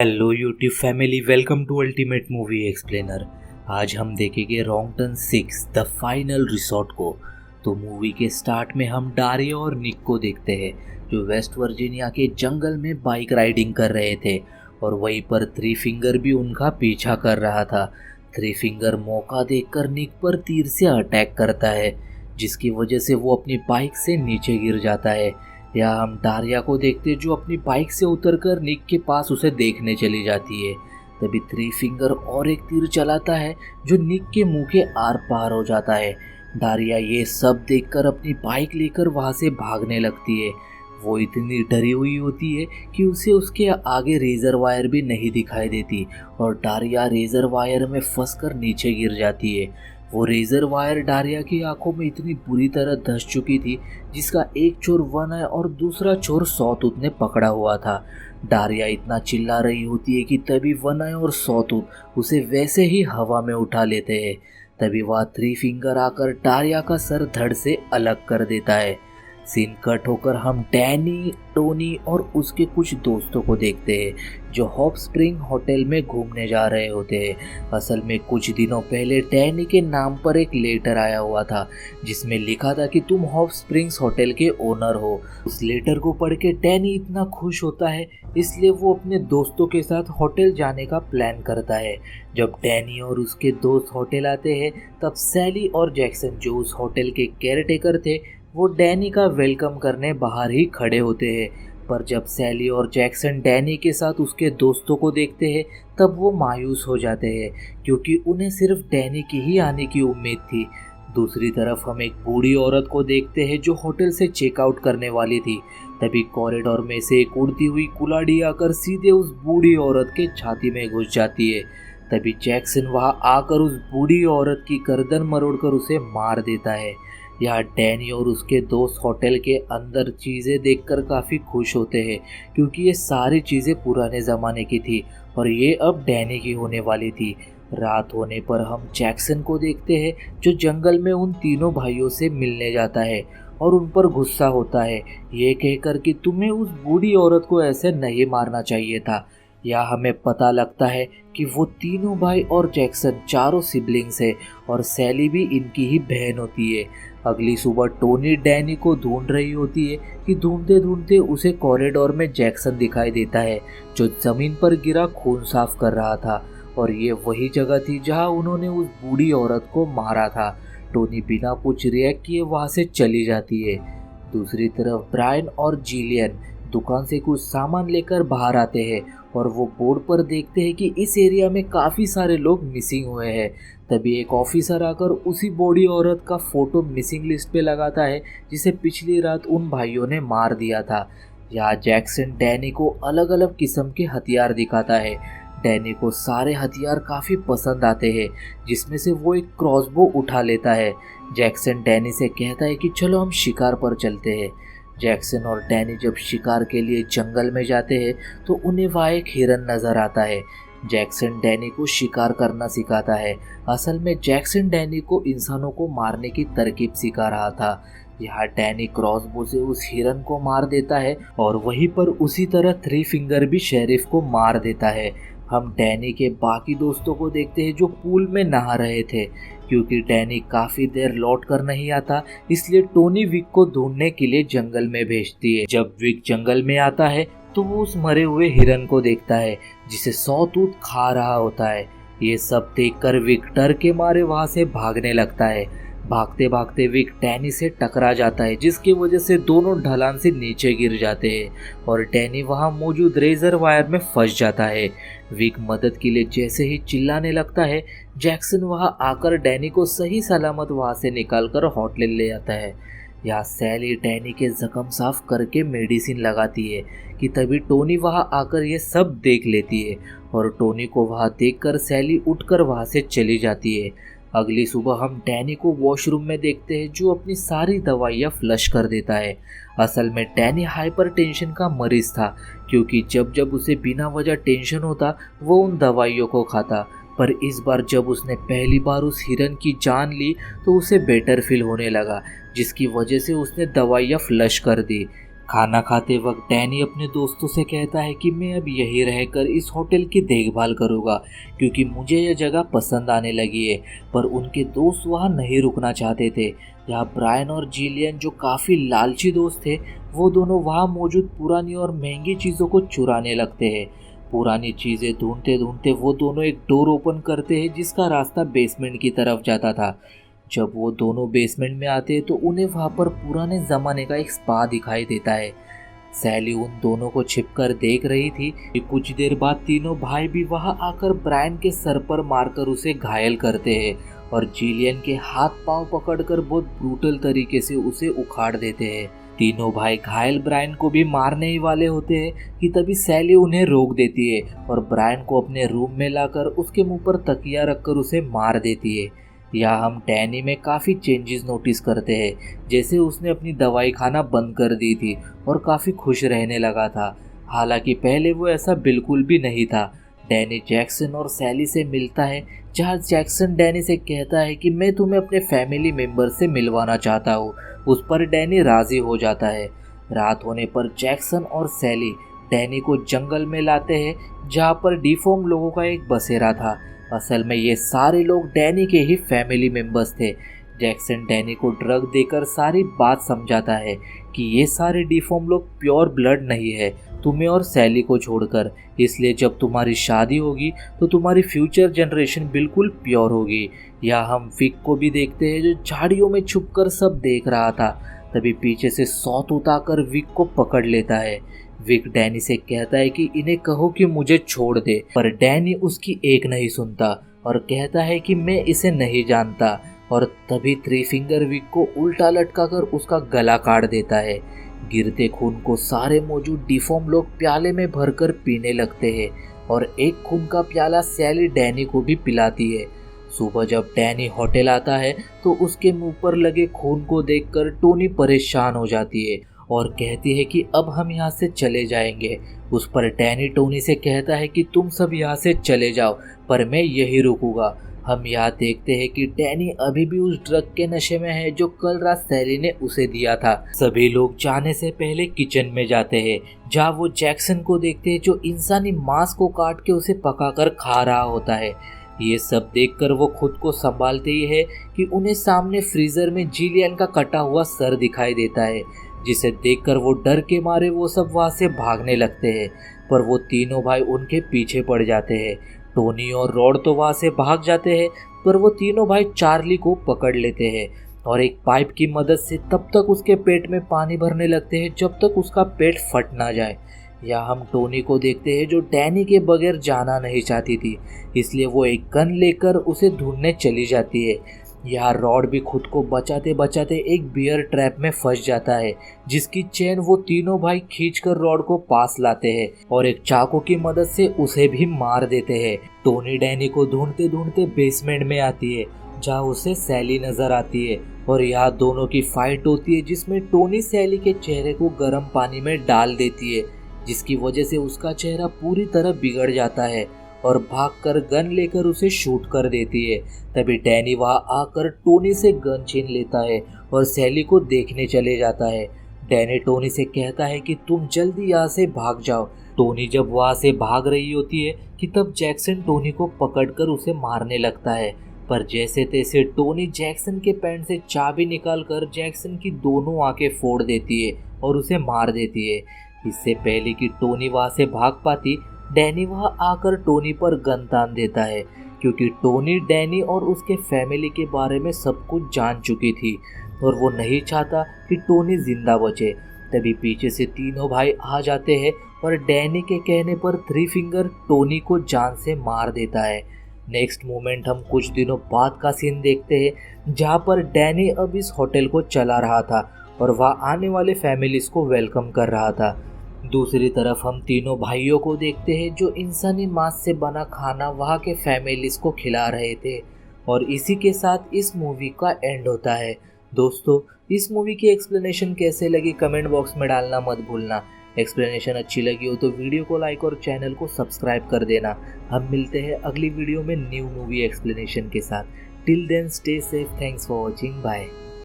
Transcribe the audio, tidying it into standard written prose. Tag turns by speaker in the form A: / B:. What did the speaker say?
A: Hello YouTube family, welcome to ultimate movie explainer. आज हम देखेंगे wrong turn 6 the final resort को। तो मूवी के स्टार्ट में हम डारिया और निक को देखते हैं जो वेस्ट वर्जीनिया के जंगल में बाइक राइडिंग कर रहे थे और वहीं पर थ्री फिंगर भी उनका पीछा कर रहा था। थ्री फिंगर मौका देखकर निक पर तीर से अटैक करता है जिसकी वजह से वो अपनी बाइक से नीचे गिर जाता है। या हम डारिया को देखते जो अपनी बाइक से उतरकर निक के पास उसे देखने चली जाती है। तभी थ्री फिंगर और एक तीर चलाता है जो निक के मुंह के आर पार हो जाता है। डारिया ये सब देखकर अपनी बाइक लेकर वहां से भागने लगती है। वो इतनी डरी हुई होती है कि उसे उसके आगे रेजर वायर भी नहीं दिखाई देती और डारिया रेजर वायर में फंसकर नीचे गिर जाती है। वो रेजर वायर डारिया की आंखों में इतनी बुरी तरह धंस चुकी थी जिसका एक छोर वन आई और दूसरा छोर सॉटूथ ने पकड़ा हुआ था। डारिया इतना चिल्ला रही होती है कि तभी वन आई और सॉटूथ उसे वैसे ही हवा में उठा लेते हैं। तभी वह थ्री फिंगर आकर डारिया का सर धड़ से अलग कर देता है। सीन कट होकर हम डैनी, टोनी और उसके कुछ दोस्तों को देखते हैं जो हॉप स्प्रिंग होटल में घूमने जा रहे होते हैं। असल में कुछ दिनों पहले डैनी के नाम पर एक लेटर आया हुआ था जिसमें लिखा था कि तुम हॉप स्प्रिंग्स होटल के ओनर हो। उस लेटर को पढ़ के डैनी इतना खुश होता है इसलिए वो अपने दोस्तों के साथ होटल जाने का प्लान करता है। जब डैनी और उसके दोस्त होटल आते हैं तब सैली और जैक्सन जो उस होटल के केयरटेकर थे वो डैनी का वेलकम करने बाहर ही खड़े होते हैं। पर जब सैली और जैक्सन डैनी के साथ उसके दोस्तों को देखते हैं तब वो मायूस हो जाते हैं क्योंकि उन्हें सिर्फ डैनी की ही आने की उम्मीद थी। दूसरी तरफ हम एक बूढ़ी औरत को देखते हैं जो होटल से चेकआउट करने वाली थी। तभी कॉरिडोर में से एक उड़ती हुई कुलाड़ी आकर सीधे उस बूढ़ी औरत के छाती में घुस जाती है। तभी जैक्सन वहां आकर उस बूढ़ी औरत की गर्दन मरोड़कर उसे मार देता है। यहाँ डैनी और उसके दोस्त होटल के अंदर चीज़ें देखकर काफ़ी खुश होते हैं क्योंकि ये सारी चीज़ें पुराने ज़माने की थी और ये अब डैनी की होने वाली थी। रात होने पर हम जैक्सन को देखते हैं जो जंगल में उन तीनों भाइयों से मिलने जाता है और उन पर गुस्सा होता है ये कहकर कि तुम्हें उस बूढ़ी औरत को ऐसे नहीं मारना चाहिए था। या हमें पता लगता है कि वो तीनों भाई और जैक्सन चारों सिबलिंग्स है और सैली भी इनकी ही बहन होती है। अगली सुबह टोनी डैनी को ढूंढ रही होती है कि ढूंढते ढूंढते उसे कॉरिडोर में जैक्सन दिखाई देता है जो जमीन पर गिरा खून साफ कर रहा था और ये वही जगह थी जहां उन्होंने उस बूढ़ी औरत को मारा था। टोनी बिना कुछ रिएक्ट किए वहां से चली जाती है। दूसरी तरफ ब्रायन और जिलियन दुकान से कुछ सामान लेकर बाहर आते हैं और वो बोर्ड पर देखते हैं कि इस एरिया में काफ़ी सारे लोग मिसिंग हुए हैं। तभी एक ऑफिसर आकर उसी बूढ़ी औरत का फोटो मिसिंग लिस्ट पे लगाता है जिसे पिछली रात उन भाइयों ने मार दिया था। यहाँ जैक्सन डैनी को अलग अलग किस्म के हथियार दिखाता है। डैनी को सारे हथियार काफ़ी पसंद आते हैं जिसमें से वो एक क्रॉसबो उठा लेता है। जैक्सन डैनी से कहता है कि चलो हम शिकार पर चलते हैं। जैक्सन और डैनी जब शिकार के लिए जंगल में जाते हैं तो उन्हें वहाँ एक हिरन नज़र आता है। जैक्सन डैनी को शिकार करना सिखाता है। असल में जैक्सन डैनी को इंसानों को मारने की तरकीब सिखा रहा था। यहाँ डैनी क्रॉसबो से उस हिरन को मार देता है और वहीं पर उसी तरह थ्री फिंगर भी शेरिफ को मार देता है। हम डैनी के बाकी दोस्तों को देखते हैं जो पूल में नहा रहे थे। क्योंकि डैनी काफ़ी देर लौट कर नहीं आता इसलिए टोनी विक को ढूंढने के लिए जंगल में भेजती है। जब विक जंगल में आता है तो वो उस मरे हुए हिरन को देखता है जिसे सॉटूथ खा रहा होता है। ये सब देखकर विक डर के मारे वहां से भागने लगता है। भागते भागते विक डैनी से टकरा जाता है जिसकी वजह से दोनों ढलान से नीचे गिर जाते हैं और डैनी वहां मौजूद रेजर वायर में फंस जाता है। विक मदद के लिए जैसे ही चिल्लाने लगता है जैक्सन वहां आकर डैनी को सही सलामत वहां से निकालकर होटल ले आता है। यहाँ सैली डैनी के जख्म साफ करके मेडिसिन लगाती है कि तभी टोनी वहां आकर ये सब देख लेती है और टोनी को वहां देखकर सैली उठकर वहां से चली जाती है। अगली सुबह हम डैनी को वॉशरूम में देखते हैं जो अपनी सारी दवाइयाँ फ्लश कर देता है। असल में डैनी हाइपरटेंशन का मरीज था क्योंकि जब जब उसे बिना वजह टेंशन होता वो उन दवाइयों को खाता। पर इस बार जब उसने पहली बार उस हिरन की जान ली तो उसे बेटर फील होने लगा जिसकी वजह से उसने दवाइयाँ फ्लश कर दी। खाना खाते वक्त डैनी अपने दोस्तों से कहता है कि मैं अब यहीं रहकर इस होटल की देखभाल करूँगा क्योंकि मुझे यह जगह पसंद आने लगी है। पर उनके दोस्त वहाँ नहीं रुकना चाहते थे। यहाँ ब्रायन और जिलियन जो काफ़ी लालची दोस्त थे, वो दोनों वहाँ मौजूद पुरानी और महंगी चीज़ों को चुराने लगते हैं। पुरानी चीज़ें ढूंढते ढूंढते वो दोनों एक डोर ओपन करते हैं जिसका रास्ता बेसमेंट की तरफ जाता था। जब वो दोनों बेसमेंट में आते हैं तो उन्हें वहाँ पर पुराने ज़माने का एक स्पा दिखाई देता है। सैली उन दोनों को छिपकर देख रही थी कि कुछ देर बाद तीनों भाई भी वहाँ आकर ब्रायन के सर पर मारकर उसे घायल करते हैं और जिलियन के हाथ पांव पकड़कर बहुत ब्रूटल तरीके से उसे उखाड़ देते हैं। तीनों भाई घायल ब्रायन को भी मारने ही वाले होते हैं कि तभी सैली उन्हें रोक देती है और ब्रायन को अपने रूम में लाकर उसके मुंह पर तकिया रखकर उसे मार देती है। यहाँ हम डैनी में काफ़ी चेंजेस नोटिस करते हैं, जैसे उसने अपनी दवाई खाना बंद कर दी थी और काफ़ी खुश रहने लगा था। हालांकि पहले वो ऐसा बिल्कुल भी नहीं था। डैनी जैक्सन और सैली से मिलता है, जहाँ जैक्सन डैनी से कहता है कि मैं तुम्हें अपने फैमिली मेम्बर से मिलवाना चाहता हूँ। उस पर डैनी राज़ी हो जाता है। रात होने पर जैक्सन और सैली डैनी को जंगल में लाते हैं, जहाँ पर डिफॉर्म लोगों का एक बसेरा था। असल में ये सारे लोग डैनी के ही फैमिली मेंबर्स थे। जैक्सन डैनी को ड्रग देकर सारी बात समझाता है कि ये सारे डिफॉर्म लोग प्योर ब्लड नहीं है, तुम्हें और सैली को छोड़कर। इसलिए जब तुम्हारी शादी होगी तो तुम्हारी फ्यूचर जनरेशन बिल्कुल प्योर होगी। या हम विक को भी देखते हैं जो झाड़ियों में छुपकर सब देख रहा था। तभी पीछे से सौत उतारकर विक को पकड़ लेता है। विक डैनी से कहता है कि इन्हें कहो कि मुझे छोड़ दे, पर डैनी उसकी एक नहीं सुनता और कहता है कि मैं इसे नहीं जानता। और तभी थ्री फिंगर विक को उल्टा लटकाकर उसका गला काट देता है। गिरते खून को सारे मौजूद डिफॉर्म लोग प्याले में भरकर पीने लगते हैं और एक खून का प्याला सैली डैनी को भी पिलाती है। सुबह जब डैनी होटल आता है तो उसके मुंह पर लगे खून को देखकर टोनी परेशान हो जाती है और कहती है कि अब हम यहाँ से चले जाएंगे। उस पर डैनी टोनी से कहता है कि तुम सब यहाँ से चले जाओ, पर मैं यही रुकूंगा। हम यहाँ देखते हैं कि डैनी अभी भी उस ड्रग के नशे में है जो कल रात सैली ने उसे दिया था। सभी लोग जाने से पहले किचन में जाते हैं, जहाँ वो जैक्सन को देखते हैं जो इंसानी मांस को काट के उसे पकाकर खा रहा होता है। ये सब देखकर वो खुद को संभालते ही है कि उन्हें सामने फ्रीजर में जिलियन का कटा हुआ सर दिखाई देता है, जिसे देखकर वो डर के मारे वो सब वहाँ से भागने लगते हैं। पर वो तीनों भाई उनके पीछे पड़ जाते हैं। टोनी और रॉड तो वहाँ से भाग जाते हैं, पर वो तीनों भाई चार्ली को पकड़ लेते हैं और एक पाइप की मदद से तब तक उसके पेट में पानी भरने लगते हैं जब तक उसका पेट फट ना जाए। या हम टोनी को देखते हैं जो डैनी के बगैर जाना नहीं चाहती थी, इसलिए वो एक गन लेकर उसे ढूंढने चली जाती है। यहाँ रॉड भी खुद को बचाते बचाते एक बियर ट्रैप में फंस जाता है, जिसकी चेन वो तीनों भाई खींचकर रॉड को पास लाते हैं और एक चाकू की मदद से उसे भी मार देते हैं। टोनी डैनी को ढूंढते ढूंढते बेसमेंट में आती है, जहाँ उसे सैली नजर आती है और यहाँ दोनों की फाइट होती है, जिसमें टोनी सैली के चेहरे को गर्म पानी में डाल देती है, जिसकी वजह से उसका चेहरा पूरी तरह बिगड़ जाता है और भागकर गन लेकर उसे शूट कर देती है। तभी डैनी वहाँ आकर टोनी से गन छीन लेता है और सैली को देखने चले जाता है। डैनी टोनी से कहता है कि तुम जल्दी यहाँ से भाग जाओ। टोनी जब वहाँ से भाग रही होती है कि तब जैक्सन टोनी को पकड़कर उसे मारने लगता है, पर जैसे तैसे टोनी जैक्सन के पैंट से चाबी निकालकर जैक्सन की दोनों आंखें फोड़ देती है और उसे मार देती है। इससे पहले कि टोनी वहाँ से भाग पाती, डैनी वहाँ आकर टोनी पर गन तान देता है, क्योंकि टोनी डैनी और उसके फैमिली के बारे में सब कुछ जान चुकी थी और वो नहीं चाहता कि टोनी जिंदा बचे। तभी पीछे से तीनों भाई आ जाते हैं और डैनी के कहने पर थ्री फिंगर टोनी को जान से मार देता है। नेक्स्ट मोमेंट हम कुछ दिनों बाद का सीन देखते हैं, जहाँ पर डैनी अब इस होटल को चला रहा था और वहाँ आने वाले फैमिलीज को वेलकम कर रहा था। दूसरी तरफ हम तीनों भाइयों को देखते हैं जो इंसानी मांस से बना खाना वहाँ के फैमिलीज को खिला रहे थे। और इसी के साथ इस मूवी का एंड होता है। दोस्तों, इस मूवी की एक्सप्लेनेशन कैसे लगी कमेंट बॉक्स में डालना मत भूलना। एक्सप्लेनेशन अच्छी लगी हो तो वीडियो को लाइक और चैनल को सब्सक्राइब कर देना। हम मिलते हैं अगली वीडियो में न्यू मूवी एक्सप्लेनेशन के साथ। Till then stay safe, thanks for watching, bye.